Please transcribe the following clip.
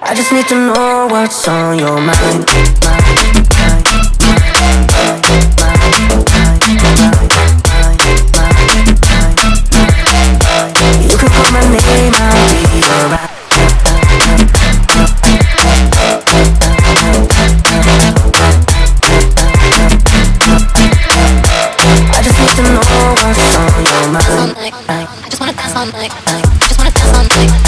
I just need to know what's on your mind. You can call my name, I'll be alright. I just need to know what's on your mind. I just wanna dance all night. I just wanna dance all night.